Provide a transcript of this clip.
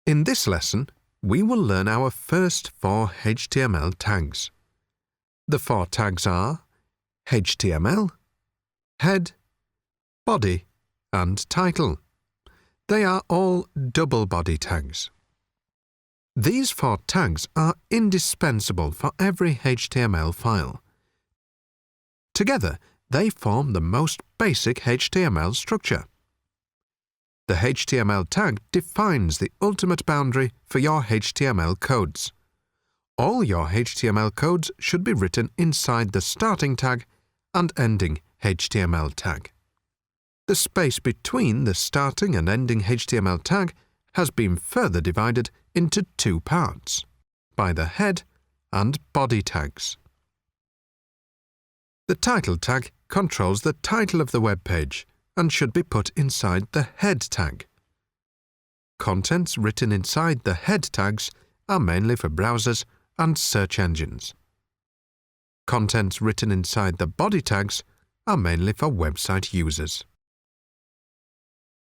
In this lesson, we will learn our first 4 HTML tags. The 4 tags are HTML, head, body, and title. They are all double body tags. These 4 tags are indispensable for every HTML file. Together, they form the most basic HTML structure. The HTML tag defines the ultimate boundary for your HTML codes. All your HTML codes should be written inside the starting tag and ending HTML tag. The space between the starting and ending HTML tag has been further divided into 2 parts, by the head and body tags. The title tag controls the title of the web page and should be put inside the head tag. Contents written inside the head tags are mainly for browsers and search engines. Contents written inside the body tags are mainly for website users.